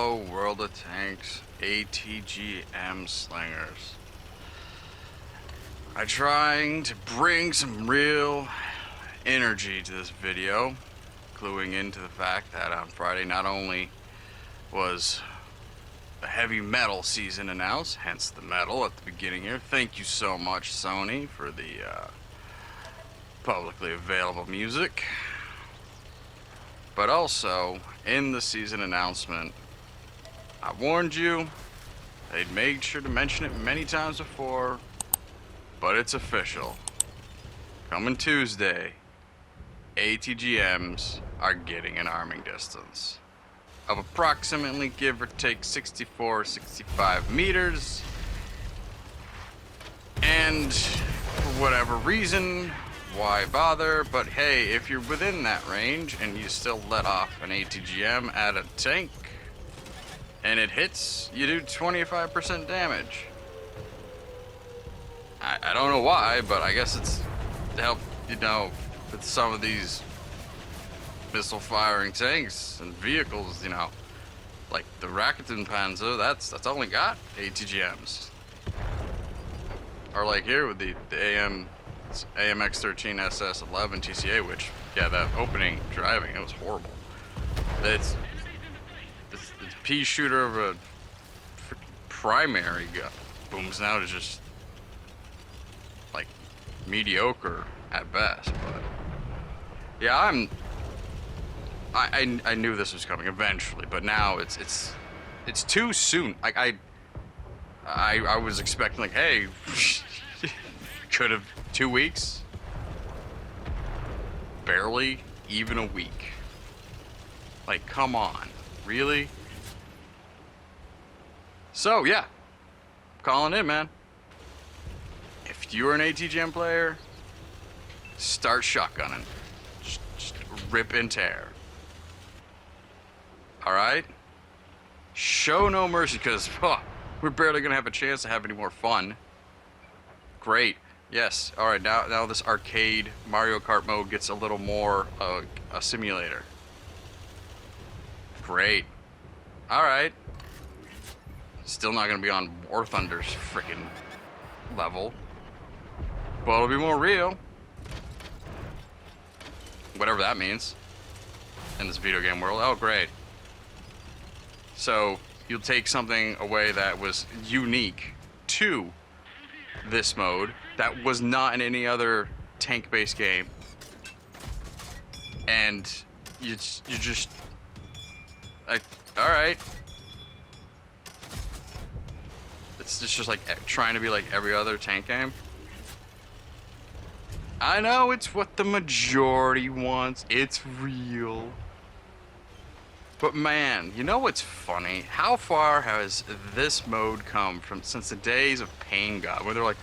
Hello, World of Tanks, ATGM slingers. I'm trying to bring some real energy to this video, cluing into the fact that on Friday not only was the heavy metal season announced, hence the metal at the beginning here. Thank you so much, Sony, for the publicly available music. But also, in the season announcement, I warned you, they'd made sure to mention it many times before, but it's official. Coming Tuesday, ATGMs are getting an arming distance of approximately, give or take, 64-65 meters. And for whatever reason, why bother? But hey, if you're within that range and you still let off an ATGM at a tank and it hits, you do 25% damage. I don't know why, but I guess it's to help, you know, with some of these missile firing tanks and vehicles, you know, like the Rakuten Panzer, that's only got ATGMs. Or like here with the AMX-13 SS-11 TCA, which, yeah, that opening driving, it was horrible. It's pea shooter of a primary gun booms now to just like mediocre at best. But yeah, I knew this was coming eventually, but now it's too soon. Like I was expecting, like, hey, could have 2 weeks, barely even a week. Like, come on, really? So yeah, calling in, man. If you're an ATGM player, start shotgunning. Just rip and tear. Alright? Show no mercy, because we're barely going to have a chance to have any more fun. Great. Yes. Alright, now this arcade Mario Kart mode gets a little more a simulator. Great. Alright. Still not going to be on War Thunder's freaking level. But it'll be more real. Whatever that means. In this video game world. Oh, great. So, you'll take something away that was unique to this mode, that was not in any other tank-based game. And you just... like, alright. It's just like trying to be like every other tank game. I know it's what the majority wants. It's real. But man, you know what's funny? How far has this mode come from since the days of Pain God, where they're like,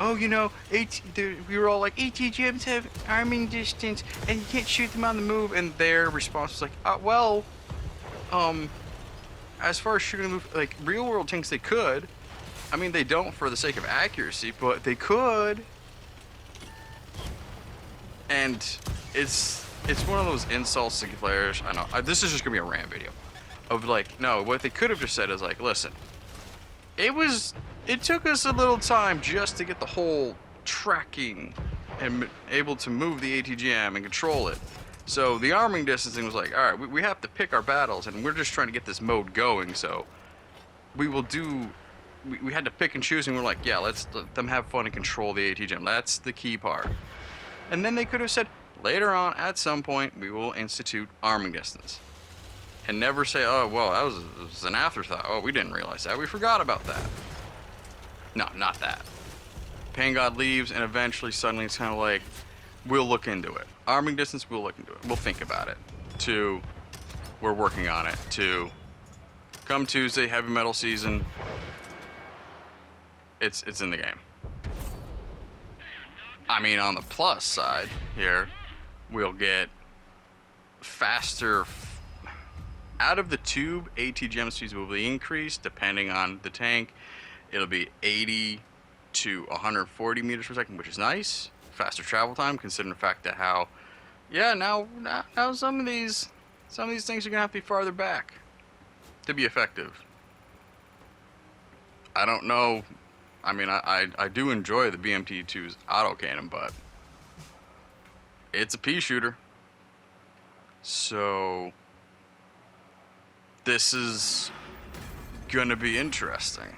oh, you know, we were all like, ATGMs have arming distance and you can't shoot them on the move, and their response was like, well, as far as shooting them, like real world tanks, they could. I mean, they don't for the sake of accuracy, but they could. And it's one of those insults to players. I know, this is just gonna be a rant video of like, no, what they could have just said is like, listen, it took us a little time just to get the whole tracking and able to move the ATGM and control it. So the arming distancing was like, all right, we have to pick our battles, and we're just trying to get this mode going. So we will do. We had to pick and choose, and we're like, yeah, let's let them have fun and control the ATGM. That's the key part. And then they could have said, later on, at some point, we will institute arming distance. And never say, oh, well, that was an afterthought. Oh, we didn't realize that. We forgot about that. No, not that. Pain God leaves, and eventually, suddenly, it's kind of like, we'll look into it. Arming distance, we'll look into it. We'll think about it. To, we're working on it. To, come Tuesday, heavy metal season, it's in the game. I mean, on the plus side here, we'll get faster out of the tube. ATGM speeds will be increased depending on the tank. It'll be 80 to 140 meters per second, which is nice. Faster travel time, considering the fact that how, yeah, now some of these things are gonna have to be farther back. to be effective. I don't know. I mean, I do enjoy the BMT2's autocannon, but it's a pea shooter. So this is gonna be interesting.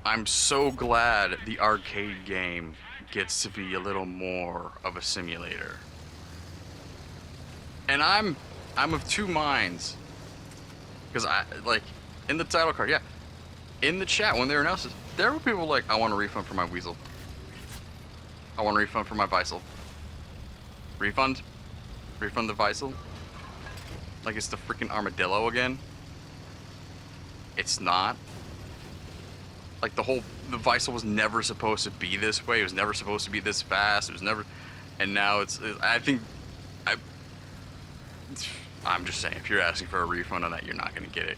I'm so glad the arcade game gets to be a little more of a simulator. And I'm of two minds. Because I, like, in the title card, yeah. In the chat, when they were announced, there were people like, I want a refund for my Weasel. I want a refund for my Weisel. Refund? Refund the Weisel? Like it's the freaking armadillo again? It's not. Like the Weisel was never supposed to be this way. It was never supposed to be this fast. It was never, and now I'm just saying, if you're asking for a refund on that, you're not gonna get it.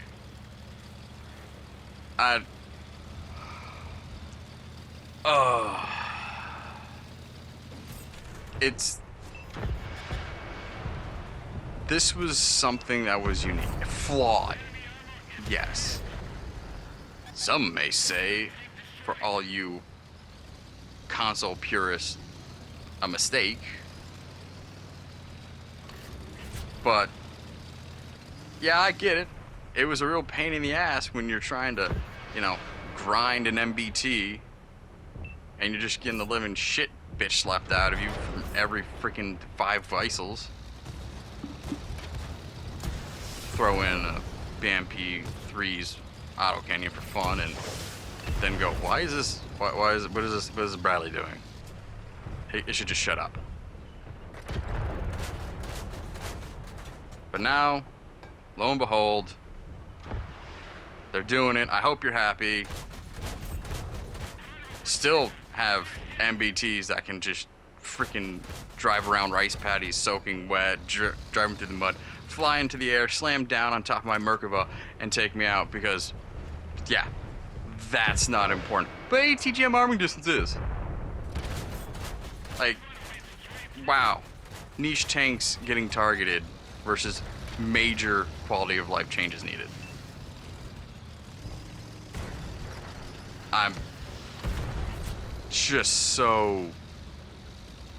This was something that was unique. Flawed. Yes. Some may say, for all you console purists, a mistake. But, yeah, I get it. It was a real pain in the ass when you're trying to, you know, grind an MBT and you're just getting the living shit bitch slapped out of you from every freaking 5 Weisels. Throw in a BMP3's auto canyon for fun and then go, what is Bradley doing? It should just shut up. But now, lo and behold, they're doing it. I hope you're happy. Still have MBTs that can just freaking drive around rice paddies soaking wet, driving through the mud, fly into the air, slam down on top of my Merkava, and take me out because, yeah, that's not important. But ATGM arming distance is. Like, wow. Niche tanks getting targeted versus major quality of life changes needed. I'm just so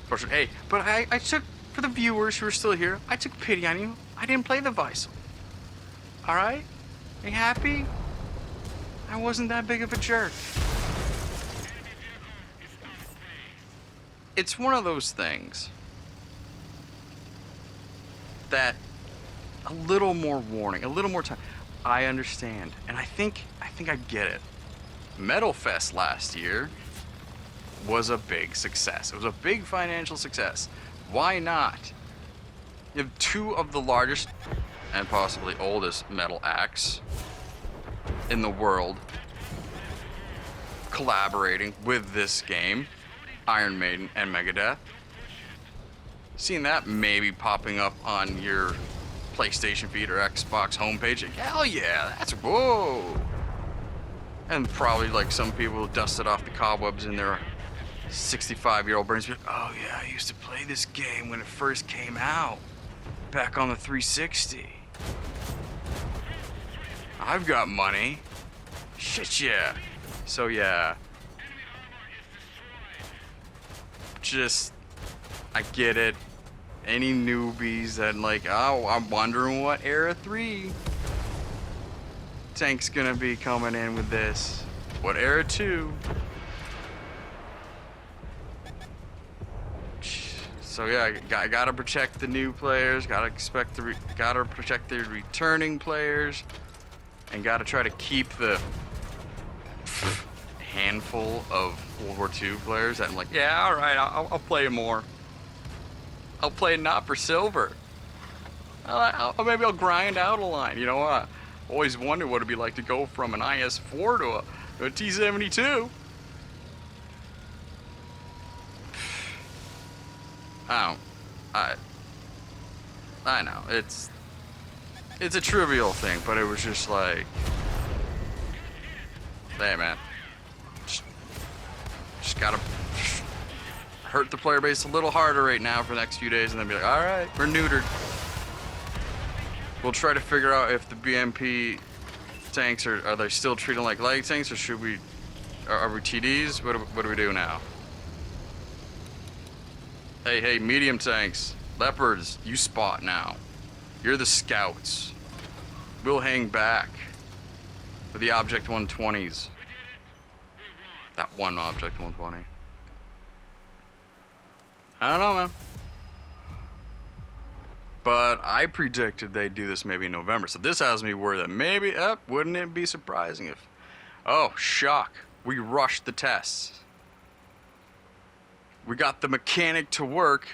frustrated. Hey, but I took, for the viewers who are still here, I took pity on you. I didn't play the Weisel. Alright? Are you happy? I wasn't that big of a jerk. It's one of those things that a little more warning, a little more time. I understand, and I think I get it. Metal Fest last year was a big success. It was a big financial success. Why not? You have 2 of the largest and possibly oldest metal acts in the world collaborating with this game, Iron Maiden and Megadeth. Seeing that maybe popping up on your PlayStation feed or Xbox homepage, like, hell yeah, that's whoa. And probably like some people dusted off the cobwebs in their 65-year-old brains, like, oh yeah, I used to play this game when it first came out, back on the 360. I've got money. Shit yeah. So yeah. Just, I get it. Any newbies that like, oh, I'm wondering what Era 3 tank's gonna be coming in with this. What Era 2? So yeah, gotta protect the new players, gotta protect the returning players, and gotta try to keep the handful of World War II players that I'm like, yeah, all right, I'll play more. I'll play not for silver. Maybe I'll grind out a line. You know what? Always wondered what it'd be like to go from an IS-4 to a T-72. I know it's a trivial thing, but it was just like, hey man, just gotta hurt the player base a little harder right now for the next few days, and then be like, all right, we're neutered. We'll try to figure out if the BMP tanks are they still treated like light tanks, or should we are we TDs? What do we do now? Hey, medium tanks, leopards, you spot now. You're the scouts. We'll hang back for the Object 120s. That one Object 120. I don't know, man. But I predicted they'd do this maybe in November. So this has me worried that maybe, wouldn't it be surprising if... Oh, shock. We rushed the tests. We got the mechanic to work,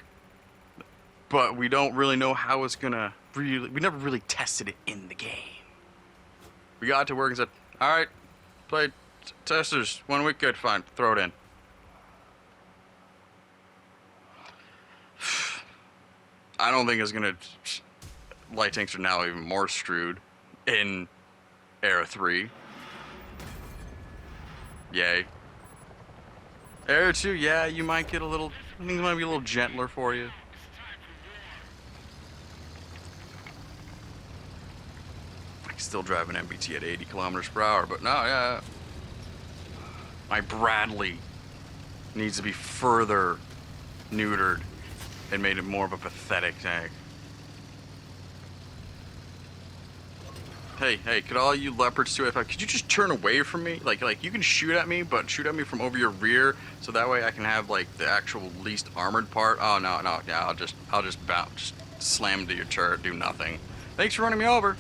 but we don't really know how it's gonna really... We never really tested it in the game. We got it to work and said, alright, play testers 1 week, good, fine, throw it in. I don't think it's gonna... Light tanks are now even more screwed in Era 3. Yay. Era 2, yeah, you might get a little... I think it might be a little gentler for you. I can still drive an MBT at 80 kilometers per hour, but no, yeah. My Bradley needs to be further neutered and made it more of a pathetic tank. Hey, could all you leopards 285, could you just turn away from me? Like you can shoot at me, but shoot at me from over your rear, so that way I can have like the actual least armored part. Oh no, yeah, I'll just bounce, just slam into your turret, do nothing. Thanks for running me over.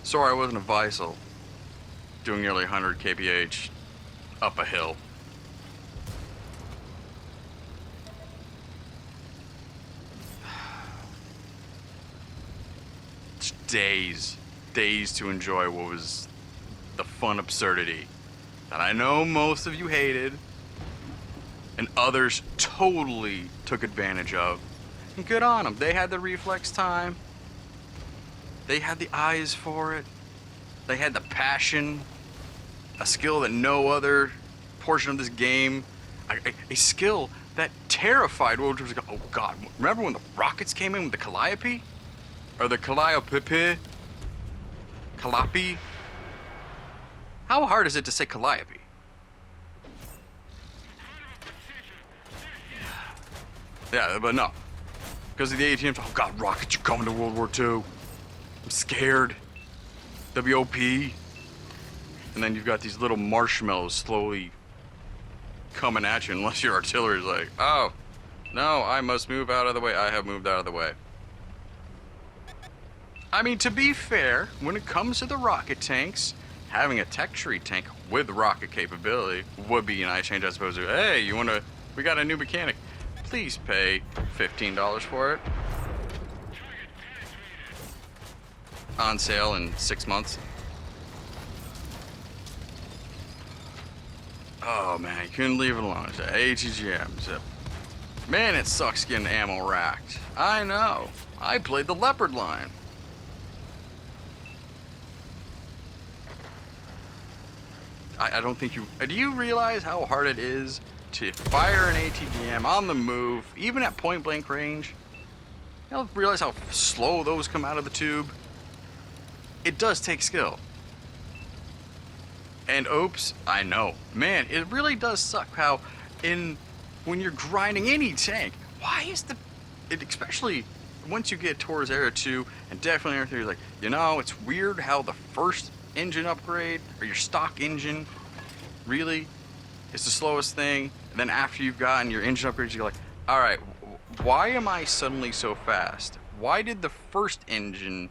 Sorry, I wasn't a Visel. Doing nearly 100 kph up a hill. Days to enjoy what was the fun absurdity that I know most of you hated and others totally took advantage of. And good on them. They had the reflex time. They had the eyes for it. They had the passion. A skill that no other portion of this game, a skill that terrified World War II. Oh God, remember when the rockets came in with the Calliope? Or the Calliope? Calliope? How hard is it to say Calliope? Yeah, but no. Because of the ATGMs, oh God, rockets are coming to World War II. I'm scared. WOP. And then you've got these little marshmallows slowly coming at you unless your artillery's like, oh, no, I must move out of the way. I have moved out of the way. I mean, to be fair, when it comes to the rocket tanks, having a tech tree tank with rocket capability would be a nice change as opposed to, hey, we got a new mechanic. Please pay $15 for it. On sale in 6 months. Oh man, you couldn't leave it alone. ATGMs. Man, it sucks getting ammo racked. I know. I played the Leopard line. I don't think you... Do you realize how hard it is to fire an ATGM on the move, even at point blank range? You don't realize how slow those come out of the tube? It does take skill. And oops, I know. Man, it really does suck how when you're grinding any tank, why is especially once you get towards Era 2 and definitely Era 3, you're like, it's weird how the first engine upgrade, or your stock engine, really is the slowest thing, and then after you've gotten your engine upgrades, you're like, alright, why am I suddenly so fast? Why did the first engine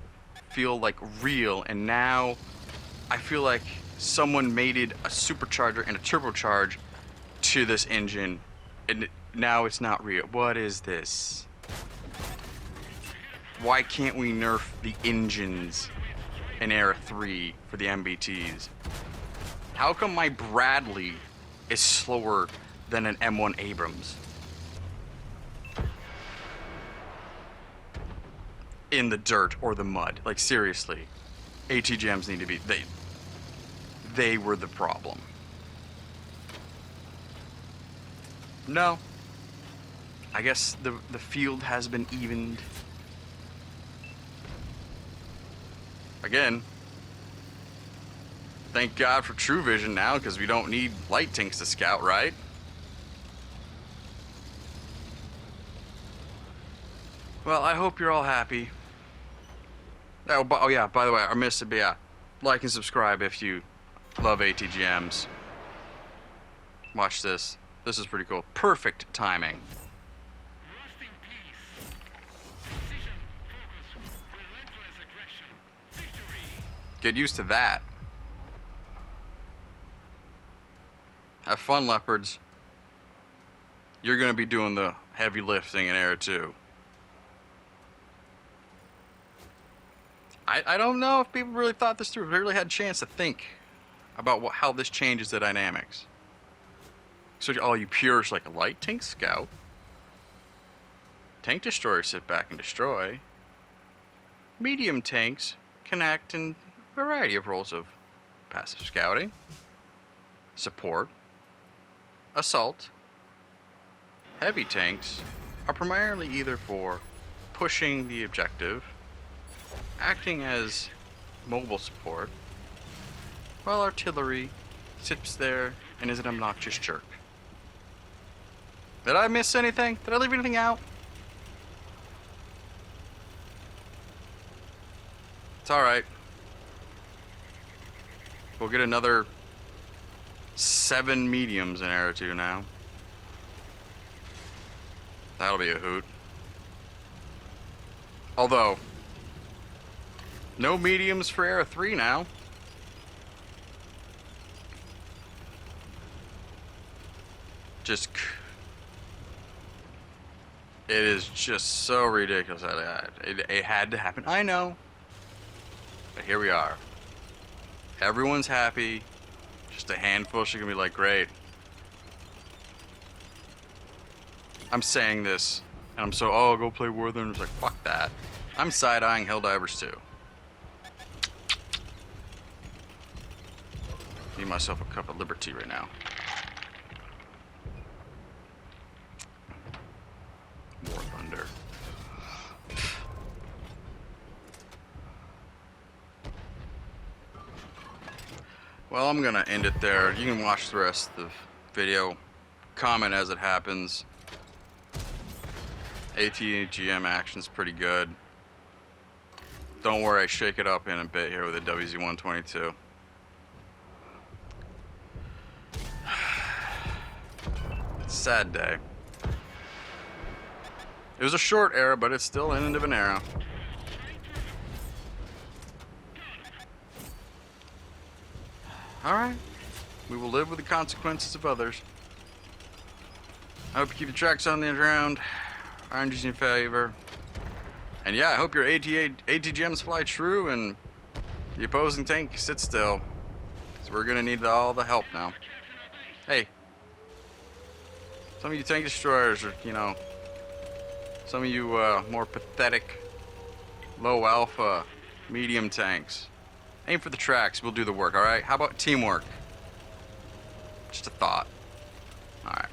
feel like real, and now I feel like someone mated a supercharger and a turbocharge to this engine, and now it's not real? What is this? Why can't we nerf the engines in Era 3 for the MBTs? How come my Bradley is slower than an M1 Abrams? In the dirt or the mud. Like seriously, ATGMs need to be, they were the problem. No. I guess the field has been evened. Again, thank God for true vision now, because we don't need light tanks to scout, right? Well, I hope you're all happy. Oh yeah, by the way, I missed it, but yeah, like and subscribe if you love ATGMs. Watch this. This is pretty cool. Perfect timing. Get used to that. Have fun, leopards. You're gonna be doing the heavy lifting in Era 2. I don't know if people really thought this through. They really had a chance to think about how this changes the dynamics. So all you purists like a light tank scout, tank destroyers sit back and destroy. Medium tanks can act in a variety of roles of passive scouting, support, assault. Heavy tanks are primarily either for pushing the objective, acting as mobile support, while artillery sits there and is an obnoxious jerk. Did I miss anything? Did I leave anything out? It's alright. We'll get another 7 mediums in Era 2 now. That'll be a hoot. Although, no mediums for Era 3 now. Just... It is just so ridiculous. It had to happen. I know. But here we are. Everyone's happy. Just a handful should be like, great. I'm saying this, and I'm so, oh, go play Wargaming. It's like, fuck that. I'm side-eyeing Helldivers too. Need myself a cup of Liberty right now. War Thunder. Well, I'm gonna end it there. You can watch the rest of the video. Comment as it happens. ATGM action's pretty good. Don't worry, I shake it up in a bit here with a WZ-122. Sad day. It was a short era, but it's still an end of an era. Alright. We will live with the consequences of others. I hope you keep the tracks on the ground. RNG's in your favor. And yeah, I hope your ATGMs fly true and the opposing tank sits still. So we're gonna need all the help now. Hey. Some of you tank destroyers are, you know, some of you more pathetic, low alpha, medium tanks. Aim for the tracks, we'll do the work, alright? How about teamwork? Just a thought. Alright.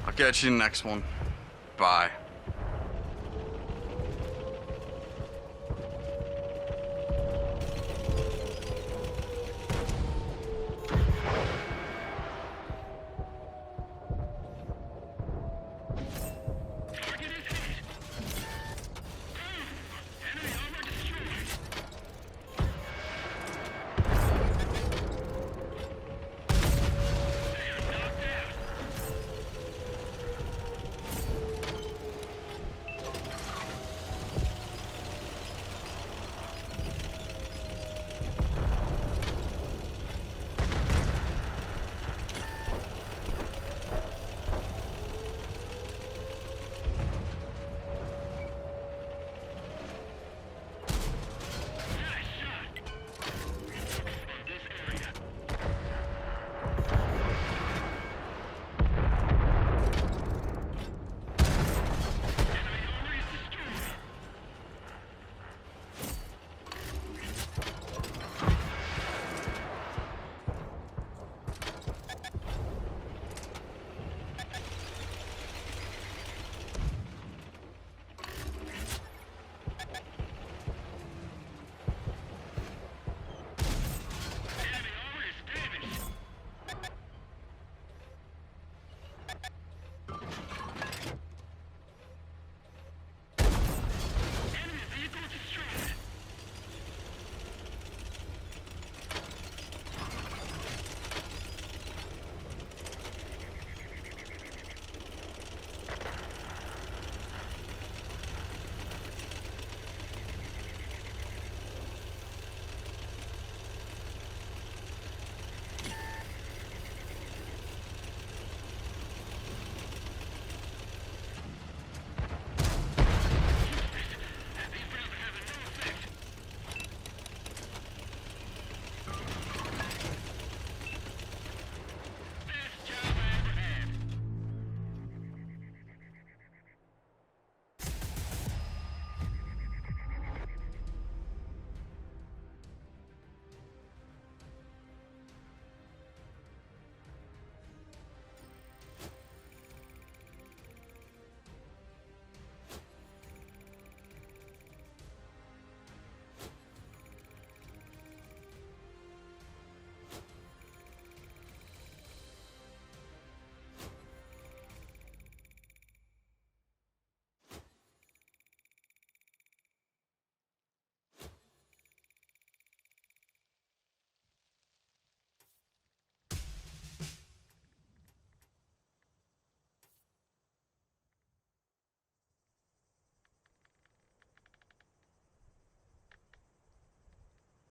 I'll catch you in the next one. Bye.